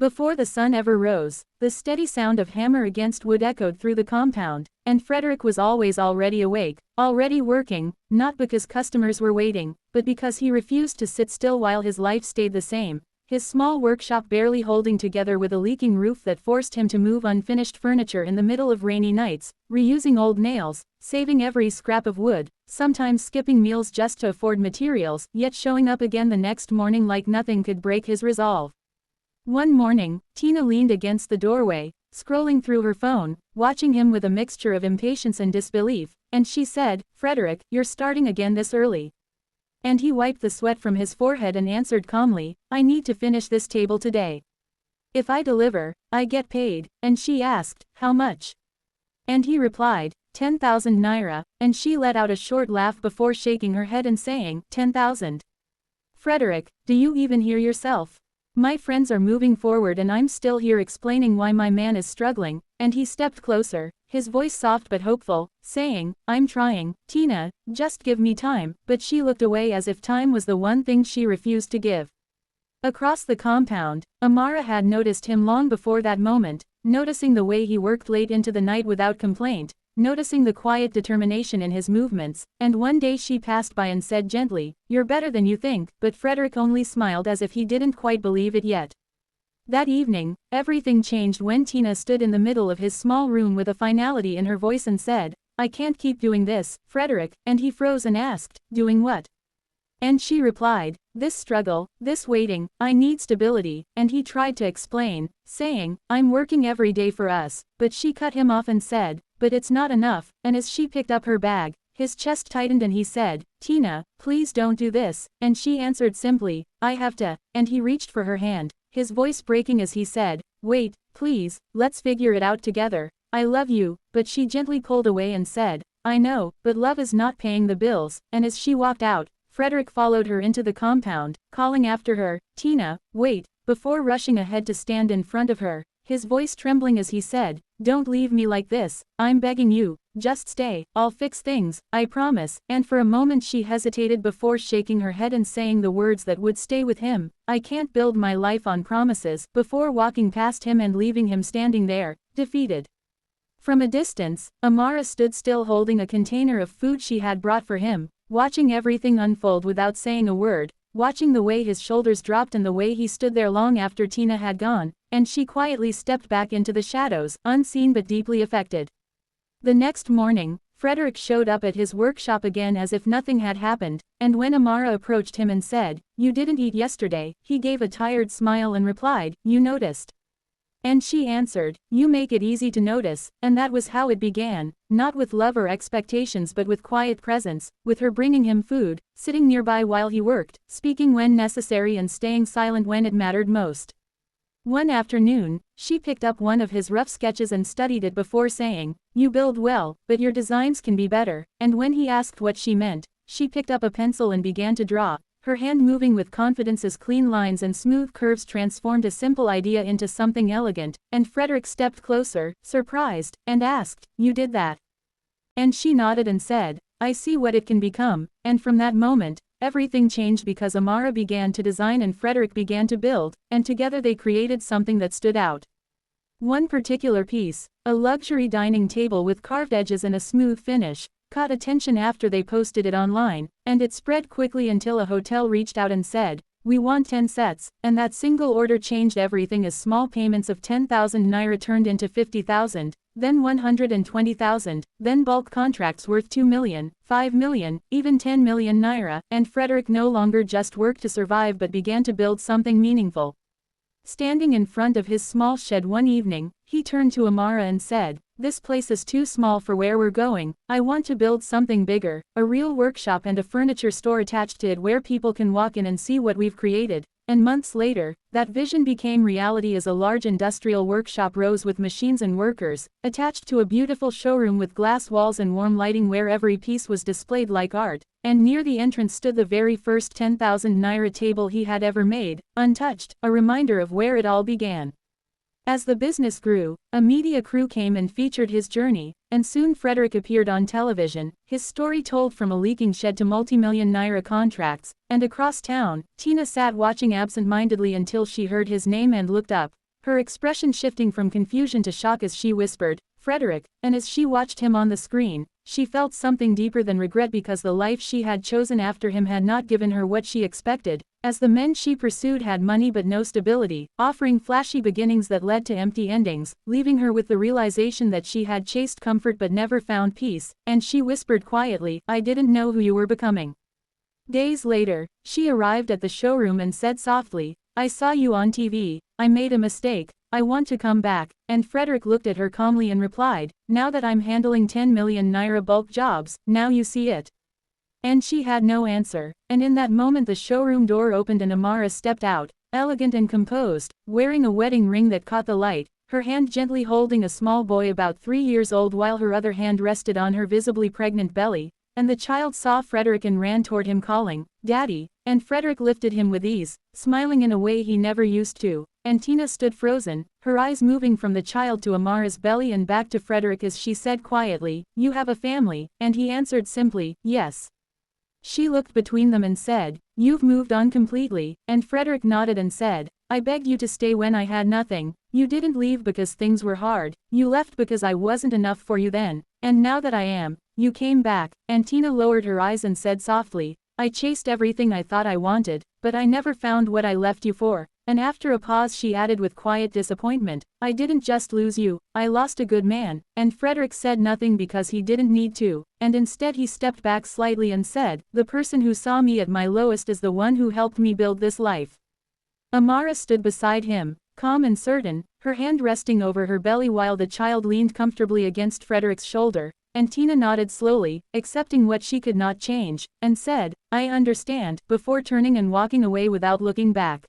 Before the sun ever rose, the steady sound of hammer against wood echoed through the compound, and Frederick was already awake, already working, not because customers were waiting, but because he refused to sit still while his life stayed the same, his small workshop barely holding together with a leaking roof that forced him to move unfinished furniture in the middle of rainy nights, reusing old nails, saving every scrap of wood, sometimes skipping meals just to afford materials, yet showing up again the next morning like nothing could break his resolve. One morning, Tina leaned against the doorway, scrolling through her phone, watching him with a mixture of impatience and disbelief, and she said, "Frederick, you're starting again this early." And he wiped the sweat from his forehead and answered calmly, "I need to finish this table today. If I deliver, I get paid," and she asked, "How much?" And he replied, 10,000 naira, and she let out a short laugh before shaking her head and saying, 10,000. Frederick, do you even hear yourself? My friends are moving forward and I'm still here explaining why my man is struggling, and he stepped closer, his voice soft but hopeful, saying, "I'm trying, Tina, just give me time," but she looked away as if time was the one thing she refused to give. Across the compound, Amara had noticed him long before that moment, noticing the way he worked late into the night without complaint, noticing the quiet determination in his movements, and one day she passed by and said gently, "You're better than you think," but Frederick only smiled as if he didn't quite believe it yet. That evening, everything changed when Tina stood in the middle of his small room with a finality in her voice and said, "I can't keep doing this, Frederick," and he froze and asked, "Doing what?" And she replied, "This struggle, this waiting, I need stability," and he tried to explain, saying, "I'm working every day for us," but she cut him off and said, "But it's not enough," and as she picked up her bag, his chest tightened and he said, "Tina, please don't do this," and she answered simply, "I have to," and he reached for her hand, his voice breaking as he said, "Wait, please, let's figure it out together, I love you," but she gently pulled away and said, "I know, but love is not paying the bills," and as she walked out, Frederick followed her into the compound, calling after her, "Tina, wait," before rushing ahead to stand in front of her, his voice trembling as he said, "Don't leave me like this, I'm begging you, just stay, I'll fix things, I promise," and for a moment she hesitated before shaking her head and saying the words that would stay with him, "I can't build my life on promises," before walking past him and leaving him standing there, defeated. From a distance, Amara stood still holding a container of food she had brought for him, watching everything unfold without saying a word, watching the way his shoulders dropped and the way he stood there long after Tina had gone, and she quietly stepped back into the shadows, unseen but deeply affected. The next morning, Frederick showed up at his workshop again as if nothing had happened, and when Amara approached him and said, "You didn't eat yesterday," he gave a tired smile and replied, "You noticed?" And she answered, "You make it easy to notice," and that was how it began, not with love or expectations but with quiet presence, with her bringing him food, sitting nearby while he worked, speaking when necessary and staying silent when it mattered most. One afternoon, she picked up one of his rough sketches and studied it before saying, "You build well, but your designs can be better," and when he asked what she meant, she picked up a pencil and began to draw, her hand moving with confidence as clean lines and smooth curves transformed a simple idea into something elegant, and Frederick stepped closer, surprised, and asked, "You did that?" And she nodded and said, "I see what it can become," and from that moment, everything changed because Amara began to design and Frederick began to build, and together they created something that stood out. One particular piece, a luxury dining table with carved edges and a smooth finish, caught attention after they posted it online, and it spread quickly until a hotel reached out and said, "We want 10 sets, and that single order changed everything as small payments of 10,000 naira turned into 50,000, then 120,000, then bulk contracts worth 2 million, 5 million, even 10 million naira, and Frederick no longer just worked to survive but began to build something meaningful. Standing in front of his small shed one evening, he turned to Amara and said, "This place is too small for where we're going, I want to build something bigger, a real workshop and a furniture store attached to it where people can walk in and see what we've created," and months later, that vision became reality as a large industrial workshop rose with machines and workers, attached to a beautiful showroom with glass walls and warm lighting where every piece was displayed like art, and near the entrance stood the very first 10,000 naira table he had ever made, untouched, a reminder of where it all began. As the business grew, a media crew came and featured his journey, and soon Frederick appeared on television, his story told from a leaking shed to multi-million naira contracts, and across town, Tina sat watching absent-mindedly until she heard his name and looked up. her expression shifting from confusion to shock as she whispered, "Frederick," and as she watched him on the screen, she felt something deeper than regret because the life she had chosen after him had not given her what she expected, as the men she pursued had money but no stability, offering flashy beginnings that led to empty endings, leaving her with the realization that she had chased comfort but never found peace, and she whispered quietly, "I didn't know who you were becoming." Days later, she arrived at the showroom and said softly, "I saw you on TV, I made a mistake, I want to come back," and Frederick looked at her calmly and replied, "Now that I'm handling 10 million naira bulk jobs, now you see it." And she had no answer, and in that moment the showroom door opened and Amara stepped out, elegant and composed, wearing a wedding ring that caught the light, her hand gently holding a small boy about 3 years old while her other hand rested on her visibly pregnant belly, and the child saw Frederick and ran toward him calling, "Daddy," and Frederick lifted him with ease, smiling in a way he never used to, and Tina stood frozen, her eyes moving from the child to Amara's belly and back to Frederick as she said quietly, "You have a family," and he answered simply, "Yes." She looked between them and said, "You've moved on completely," and Frederick nodded and said, "I begged you to stay when I had nothing, you didn't leave because things were hard, you left because I wasn't enough for you then, and now that I am, you came back," and Tina lowered her eyes and said softly, "I chased everything I thought I wanted, but I never found what I left you for," and after a pause she added with quiet disappointment, "I didn't just lose you, I lost a good man," and Frederick said nothing because he didn't need to, and instead he stepped back slightly and said, "The person who saw me at my lowest is the one who helped me build this life." Amara stood beside him, calm and certain, her hand resting over her belly while the child leaned comfortably against Frederick's shoulder, and Tina nodded slowly, accepting what she could not change, and said, "I understand," before turning and walking away without looking back.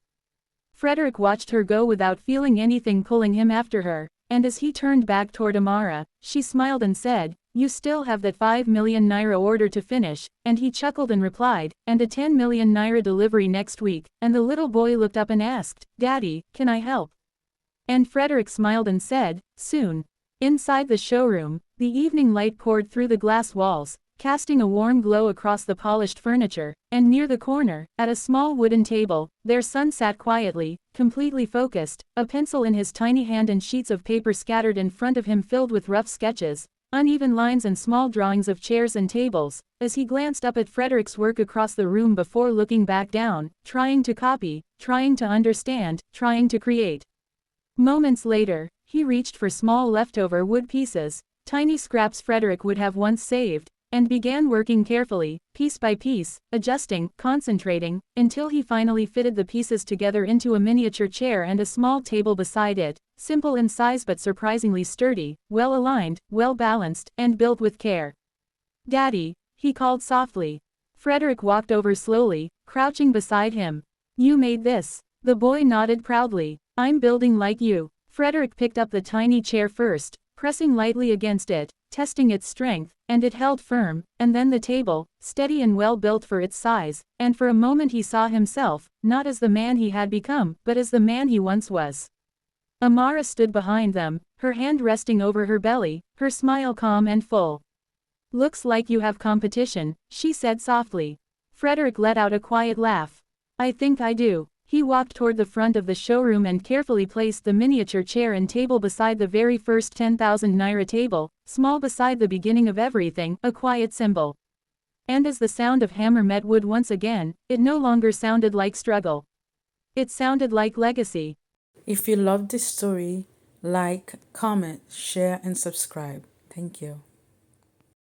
Frederick watched her go without feeling anything pulling him after her, and as he turned back toward Amara, she smiled and said, "You still have that 5 million naira order to finish," and he chuckled and replied, "And a 10 million naira delivery next week," and the little boy looked up and asked, "Daddy, can I help?" And Frederick smiled and said, "Soon." Inside the showroom, the evening light poured through the glass walls, casting a warm glow across the polished furniture, and near the corner, at a small wooden table, their son sat quietly, completely focused, a pencil in his tiny hand and sheets of paper scattered in front of him filled with rough sketches, uneven lines and small drawings of chairs and tables, as he glanced up at Frederick's work across the room before looking back down, trying to copy, trying to understand, trying to create. Moments later, he reached for small leftover wood pieces, tiny scraps Frederick would have once saved, and began working carefully, piece by piece, adjusting, concentrating, until he finally fitted the pieces together into a miniature chair and a small table beside it, simple in size but surprisingly sturdy, well aligned, well balanced, and built with care. "Daddy," he called softly. Frederick walked over slowly, crouching beside him. "You made this." The boy nodded proudly. "I'm building like you." Frederick picked up the tiny chair first, pressing lightly against it, testing its strength, and it held firm, and then the table, steady and well built for its size, and for a moment he saw himself, not as the man he had become, but as the man he once was. Amara stood behind them, her hand resting over her belly, her smile calm and full. "Looks like you have competition," she said softly. Frederick let out a quiet laugh. "I think I do." He walked toward the front of the showroom and carefully placed the miniature chair and table beside the very first 10,000 naira table, small beside the beginning of everything, a quiet symbol. And as the sound of hammer met wood once again, it no longer sounded like struggle. It sounded like legacy. If you loved this story, like, comment, share, and subscribe. Thank you.